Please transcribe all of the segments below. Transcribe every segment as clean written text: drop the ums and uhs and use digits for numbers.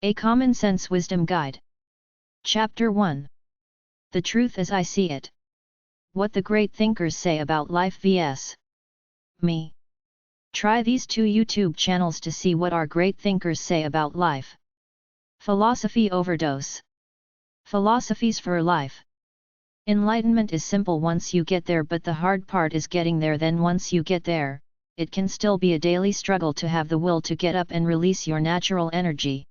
A Common Sense Wisdom Guide. Chapter 1. The Truth as I See It. What the Great Thinkers Say About Life vs. Me. Try these two YouTube channels to see what our great thinkers say about life. Philosophy Overdose. Philosophies for Life. Enlightenment is simple once you get there, but the hard part is getting there. Then once you get there, it can still be a daily struggle to have the will to get up and release your natural energy.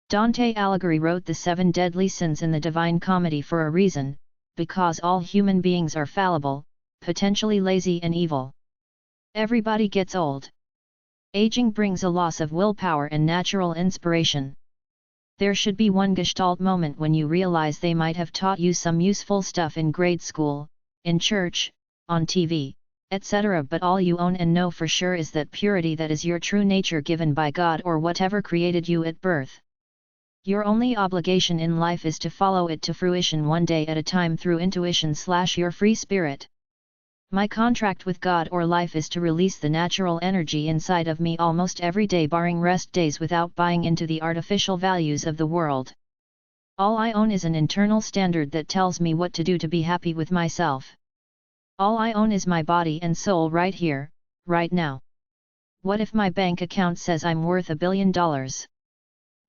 Dante Alighieri wrote the 7 deadly sins in the Divine Comedy for a reason, because all human beings are fallible, potentially lazy and evil. Everybody gets old. Aging brings a loss of willpower and natural inspiration. There should be one gestalt moment when you realize they might have taught you some useful stuff in grade school, in church, on TV, etc. But all you own and know for sure is that purity that is your true nature given by God or whatever created you at birth. Your only obligation in life is to follow it to fruition one day at a time through intuition/your free spirit. My contract with God or life is to release the natural energy inside of me almost every day barring rest days without buying into the artificial values of the world. All I own is an internal standard that tells me what to do to be happy with myself. All I own is my body and soul right here, right now. What if my bank account says I'm worth $1 billion?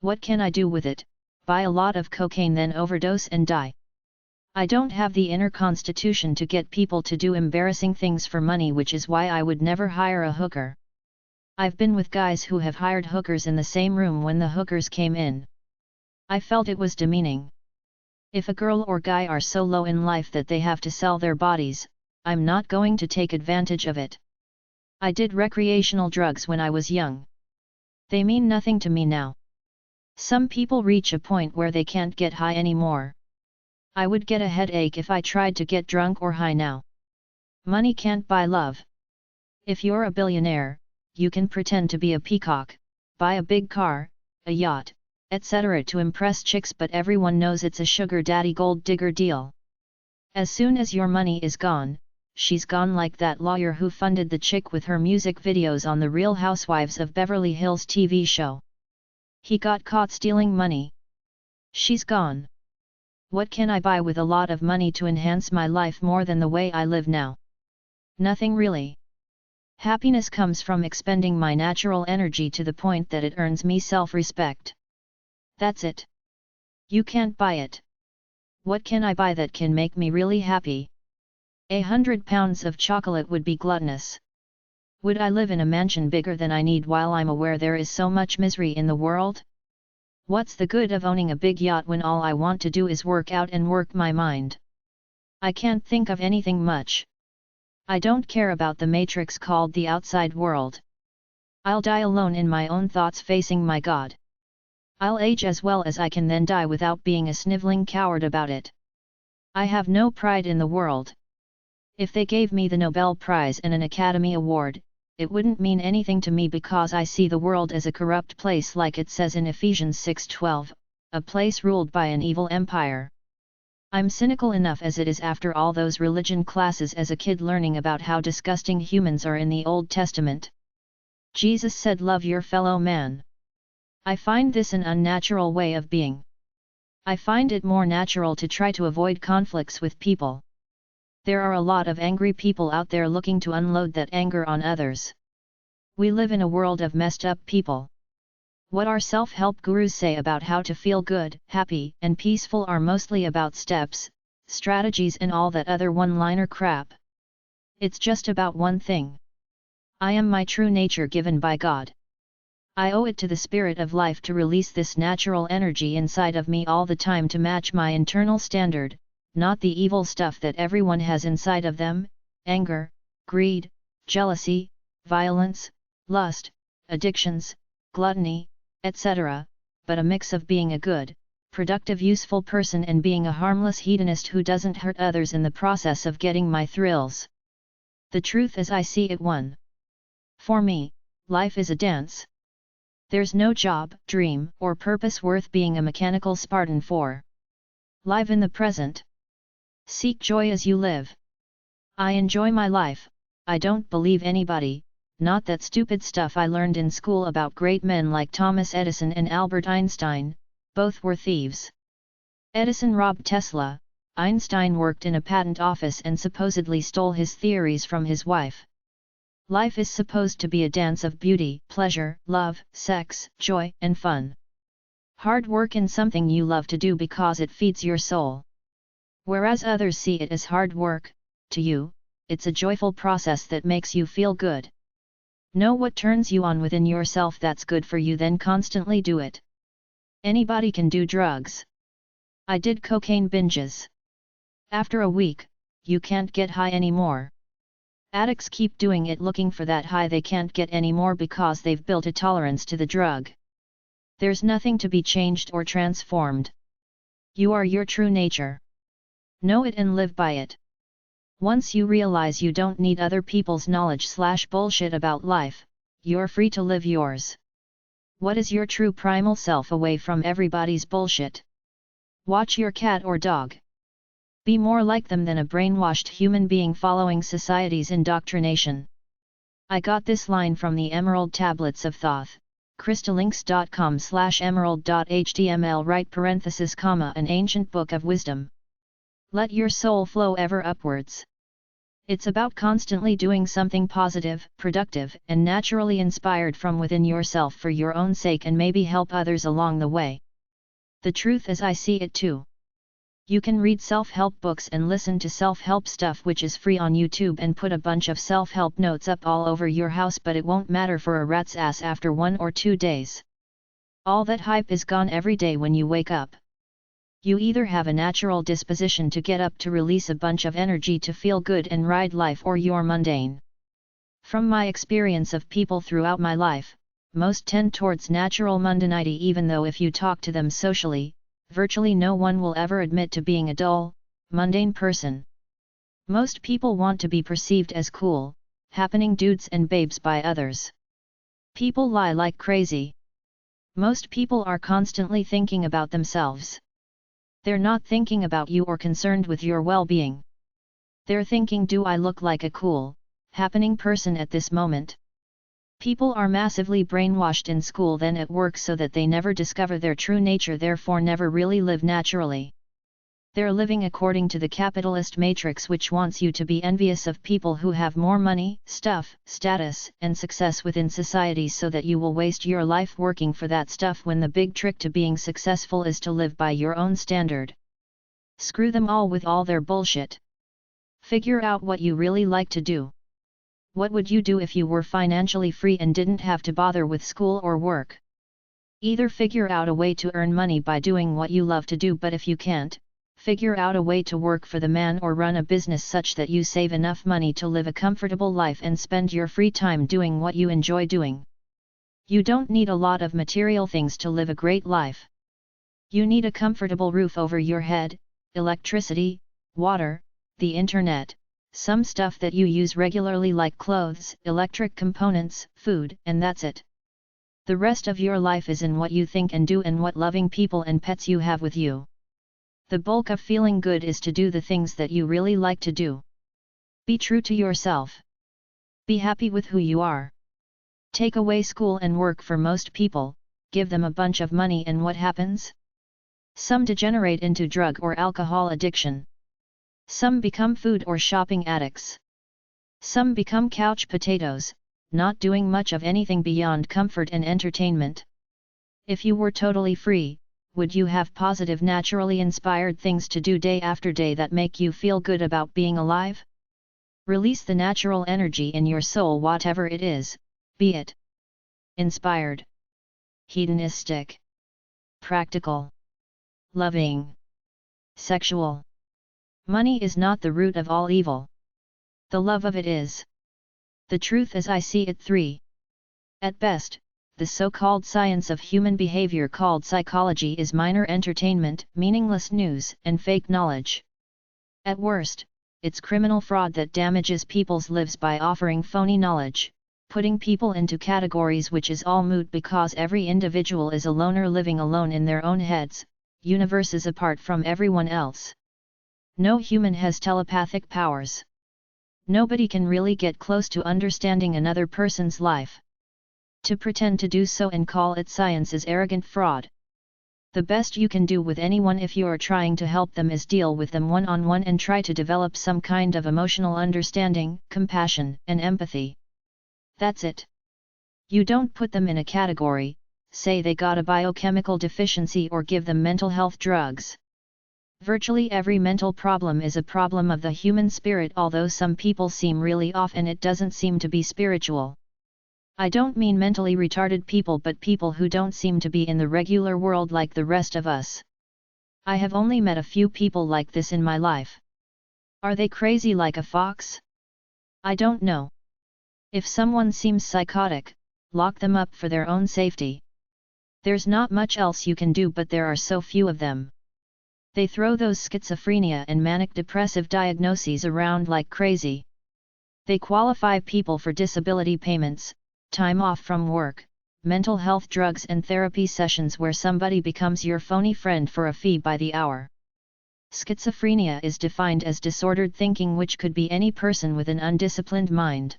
What can I do with it? Buy a lot of cocaine, then overdose and die. I don't have the inner constitution to get people to do embarrassing things for money, which is why I would never hire a hooker. I've been with guys who have hired hookers in the same room when the hookers came in. I felt it was demeaning. If a girl or guy are so low in life that they have to sell their bodies, I'm not going to take advantage of it. I did recreational drugs when I was young. They mean nothing to me now. Some people reach a point where they can't get high anymore. I would get a headache if I tried to get drunk or high now. Money can't buy love. If you're a billionaire, you can pretend to be a peacock, buy a big car, a yacht, etc. to impress chicks, but everyone knows it's a sugar daddy gold digger deal. As soon as your money is gone, she's gone, like that lawyer who funded the chick with her music videos on the Real Housewives of Beverly Hills TV show. He got caught stealing money. She's gone. What can I buy with a lot of money to enhance my life more than the way I live now? Nothing really. Happiness comes from expending my natural energy to the point that it earns me self-respect. That's it. You can't buy it. What can I buy that can make me really happy? 100 pounds of chocolate would be gluttonous. Would I live in a mansion bigger than I need while I'm aware there is so much misery in the world? What's the good of owning a big yacht when all I want to do is work out and work my mind? I can't think of anything much. I don't care about the matrix called the outside world. I'll die alone in my own thoughts facing my God. I'll age as well as I can, then die without being a sniveling coward about it. I have no pride in the world. If they gave me the Nobel Prize and an Academy Award, it wouldn't mean anything to me because I see the world as a corrupt place, like it says in Ephesians 6:12, a place ruled by an evil empire. I'm cynical enough as it is after all those religion classes as a kid learning about how disgusting humans are in the Old Testament. Jesus said, "Love your fellow man." I find this an unnatural way of being. I find it more natural to try to avoid conflicts with people. There are a lot of angry people out there looking to unload that anger on others. We live in a world of messed up people. What our self-help gurus say about how to feel good, happy, and peaceful are mostly about steps, strategies, and all that other one-liner crap. It's just about one thing. I am my true nature given by God. I owe it to the spirit of life to release this natural energy inside of me all the time to match my internal standard, not the evil stuff that everyone has inside of them: anger, greed, jealousy, violence, lust, addictions, gluttony, etc., but a mix of being a good, productive, useful person and being a harmless hedonist who doesn't hurt others in the process of getting my thrills. The truth as I see it. 1. For me, life is a dance. There's no job, dream, or purpose worth being a mechanical Spartan for. Live in the present. Seek joy as you live. I enjoy my life. I don't believe anybody, not that stupid stuff I learned in school about great men like Thomas Edison and Albert Einstein. Both were thieves. Edison robbed Tesla, Einstein worked in a patent office and supposedly stole his theories from his wife. Life is supposed to be a dance of beauty, pleasure, love, sex, joy, and fun. Hard work in something you love to do because it feeds your soul. Whereas others see it as hard work, to you, it's a joyful process that makes you feel good. Know what turns you on within yourself that's good for you, then constantly do it. Anybody can do drugs. I did cocaine binges. After a week, you can't get high anymore. Addicts keep doing it looking for that high they can't get anymore because they've built a tolerance to the drug. There's nothing to be changed or transformed. You are your true nature. Know it and live by it. Once you realize you don't need other people's knowledge/bullshit about life, you're free to live yours. What is your true primal self away from everybody's bullshit? Watch your cat or dog. Be more like them than a brainwashed human being following society's indoctrination. I got this line from the Emerald Tablets of Thoth, crystallinks.com/emerald.html right parenthesis comma an ancient book of wisdom. Let your soul flow ever upwards. It's about constantly doing something positive, productive, and naturally inspired from within yourself for your own sake and maybe help others along the way. The truth as I see it too. You can read self-help books and listen to self-help stuff which is free on YouTube and put a bunch of self-help notes up all over your house, but it won't matter for a rat's ass after 1 or 2 days. All that hype is gone every day when you wake up. You either have a natural disposition to get up to release a bunch of energy to feel good and ride life, or you're mundane. From my experience of people throughout my life, most tend towards natural mundanity, even though if you talk to them socially, virtually no one will ever admit to being a dull, mundane person. Most people want to be perceived as cool, happening dudes and babes by others. People lie like crazy. Most people are constantly thinking about themselves. They're not thinking about you or concerned with your well-being. They're thinking, do I look like a cool, happening person at this moment? People are massively brainwashed in school then at work so that they never discover their true nature, therefore never really live naturally. They're living according to the capitalist matrix, which wants you to be envious of people who have more money, stuff, status, and success within society so that you will waste your life working for that stuff, when the big trick to being successful is to live by your own standard. Screw them all with all their bullshit. Figure out what you really like to do. What would you do if you were financially free and didn't have to bother with school or work? Either figure out a way to earn money by doing what you love to do, but if you can't, figure out a way to work for the man or run a business such that you save enough money to live a comfortable life and spend your free time doing what you enjoy doing. You don't need a lot of material things to live a great life. You need a comfortable roof over your head, electricity, water, the internet, some stuff that you use regularly like clothes, electric components, food, and that's it. The rest of your life is in what you think and do and what loving people and pets you have with you. The bulk of feeling good is to do the things that you really like to do. Be true to yourself. Be happy with who you are. Take away school and work for most people, give them a bunch of money, and what happens? Some degenerate into drug or alcohol addiction. Some become food or shopping addicts. Some become couch potatoes, not doing much of anything beyond comfort and entertainment. If you were totally free, would you have positive, naturally inspired things to do day after day that make you feel good about being alive? Release the natural energy in your soul, whatever it is, be it inspired, hedonistic, practical, loving, sexual. Money is not the root of all evil. The love of it is. The truth as I see it. 3. At best, the so-called science of human behavior called psychology is minor entertainment, meaningless news, and fake knowledge. At worst, it's criminal fraud that damages people's lives by offering phony knowledge, putting people into categories which is all moot because every individual is a loner living alone in their own heads, universes apart from everyone else. No human has telepathic powers. Nobody can really get close to understanding another person's life. To pretend to do so and call it science is arrogant fraud. The best you can do with anyone if you are trying to help them is deal with them one-on-one and try to develop some kind of emotional understanding, compassion, and empathy. That's it. You don't put them in a category, say they got a biochemical deficiency or give them mental health drugs. Virtually every mental problem is a problem of the human spirit, although some people seem really off and it doesn't seem to be spiritual. I don't mean mentally retarded people but people who don't seem to be in the regular world like the rest of us. I have only met a few people like this in my life. Are they crazy like a fox? I don't know. If someone seems psychotic, lock them up for their own safety. There's not much else you can do, but there are so few of them. They throw those schizophrenia and manic depressive diagnoses around like crazy. They qualify people for disability payments, time off from work, mental health drugs and therapy sessions where somebody becomes your phony friend for a fee by the hour. Schizophrenia is defined as disordered thinking, which could be any person with an undisciplined mind.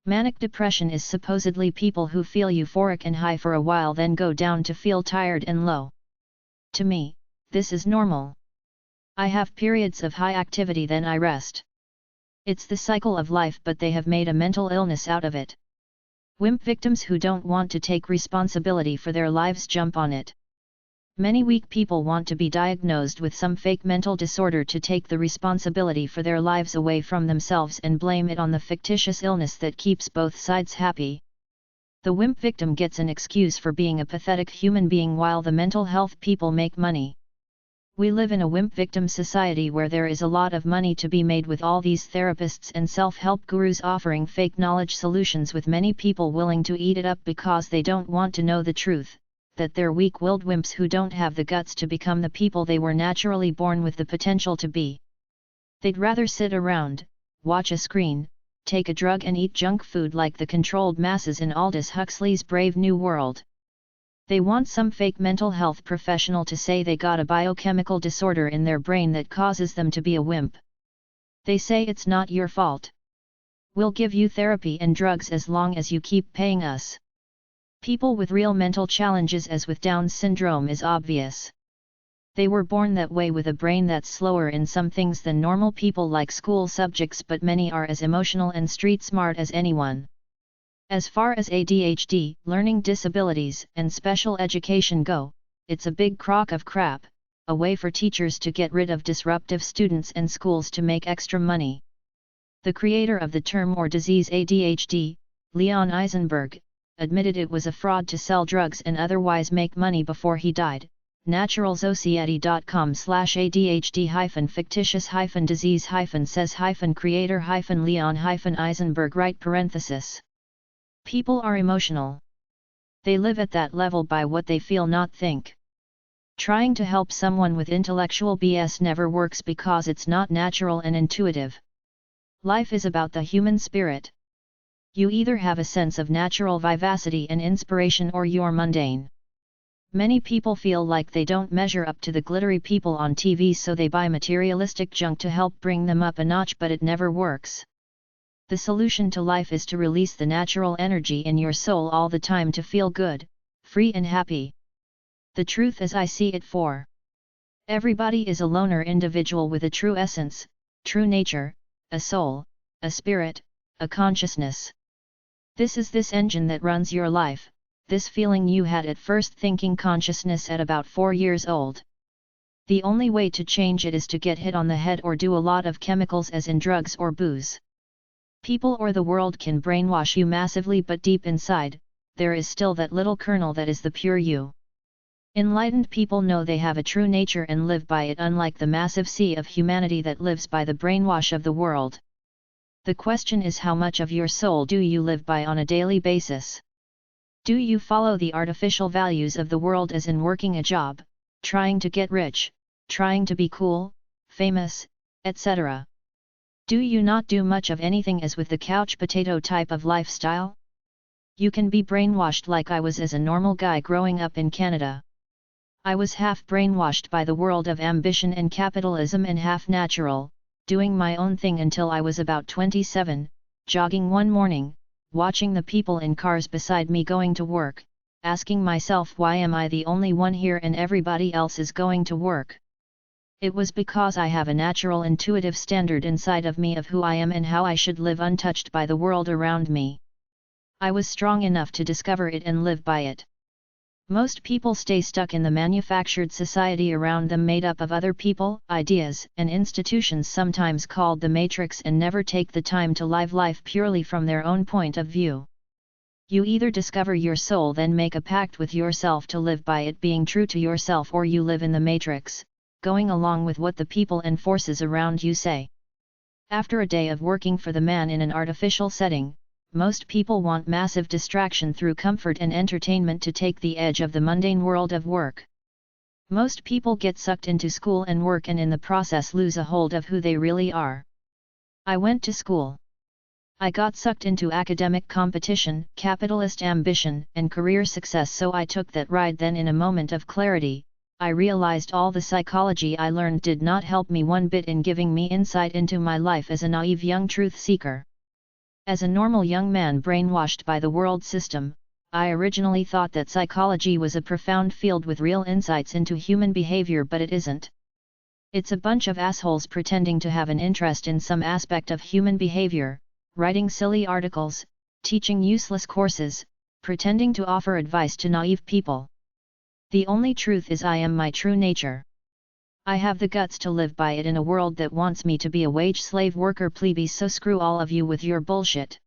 Manic depression is supposedly people who feel euphoric and high for a while then go down to feel tired and low. To me, this is normal. I have periods of high activity, then I rest. It's the cycle of life, but they have made a mental illness out of it. Wimp victims who don't want to take responsibility for their lives jump on it. Many weak people want to be diagnosed with some fake mental disorder to take the responsibility for their lives away from themselves and blame it on the fictitious illness that keeps both sides happy. The wimp victim gets an excuse for being a pathetic human being while the mental health people make money. We live in a wimp victim society where there is a lot of money to be made with all these therapists and self-help gurus offering fake knowledge solutions, with many people willing to eat it up because they don't want to know the truth, that they're weak-willed wimps who don't have the guts to become the people they were naturally born with the potential to be. They'd rather sit around, watch a screen, take a drug and eat junk food like the controlled masses in Aldous Huxley's Brave New World. They want some fake mental health professional to say they got a biochemical disorder in their brain that causes them to be a wimp. They say it's not your fault. We'll give you therapy and drugs as long as you keep paying us. People with real mental challenges, as with Down syndrome, is obvious. They were born that way with a brain that's slower in some things than normal people like school subjects, but many are as emotional and street smart as anyone. As far as ADHD, learning disabilities, and special education go, it's a big crock of crap, a way for teachers to get rid of disruptive students and schools to make extra money. The creator of the term or disease ADHD, Leon Eisenberg, admitted it was a fraud to sell drugs and otherwise make money before he died. naturalsociety.com/ADHD-fictitious-disease-says-creator-Leon-Eisenberg right parenthesis. People are emotional. They live at that level by what they feel, not think. Trying to help someone with intellectual BS never works because it's not natural and intuitive. Life is about the human spirit. You either have a sense of natural vivacity and inspiration or you're mundane. Many people feel like they don't measure up to the glittery people on TV, so they buy materialistic junk to help bring them up a notch, but it never works. The solution to life is to release the natural energy in your soul all the time to feel good, free and happy. The truth as I see it. For everybody is a loner individual with a true essence, true nature, a soul, a spirit, a consciousness. This is this engine that runs your life, this feeling you had at first thinking consciousness at about 4 years old. The only way to change it is to get hit on the head or do a lot of chemicals, as in drugs or booze. People or the world can brainwash you massively, but deep inside, there is still that little kernel that is the pure you. Enlightened people know they have a true nature and live by it, unlike the massive sea of humanity that lives by the brainwash of the world. The question is, how much of your soul do you live by on a daily basis? Do you follow the artificial values of the world, as in working a job, trying to get rich, trying to be cool, famous, etc.? Do you not do much of anything, as with the couch potato type of lifestyle? You can be brainwashed like I was as a normal guy growing up in Canada. I was half brainwashed by the world of ambition and capitalism and half natural, doing my own thing until I was about 27, jogging one morning, watching the people in cars beside me going to work, asking myself why am I the only one here and everybody else is going to work. It was because I have a natural intuitive standard inside of me of who I am and how I should live untouched by the world around me. I was strong enough to discover it and live by it. Most people stay stuck in the manufactured society around them made up of other people, ideas, and institutions sometimes called the Matrix and never take the time to live life purely from their own point of view. You either discover your soul then make a pact with yourself to live by it being true to yourself, or you live in the Matrix, going along with what the people and forces around you say. After a day of working for the man in an artificial setting, most people want massive distraction through comfort and entertainment to take the edge of the mundane world of work. Most people get sucked into school and work and in the process lose a hold of who they really are. I went to school. I got sucked into academic competition, capitalist ambition, and career success, so I took that ride. Then in a moment of clarity, I realized all the psychology I learned did not help me one bit in giving me insight into my life as a naive young truth seeker. As a normal young man brainwashed by the world system, I originally thought that psychology was a profound field with real insights into human behavior, but it isn't. It's a bunch of assholes pretending to have an interest in some aspect of human behavior, writing silly articles, teaching useless courses, pretending to offer advice to naive people. The only truth is I am my true nature. I have the guts to live by it in a world that wants me to be a wage slave worker plebe, so screw all of you with your bullshit.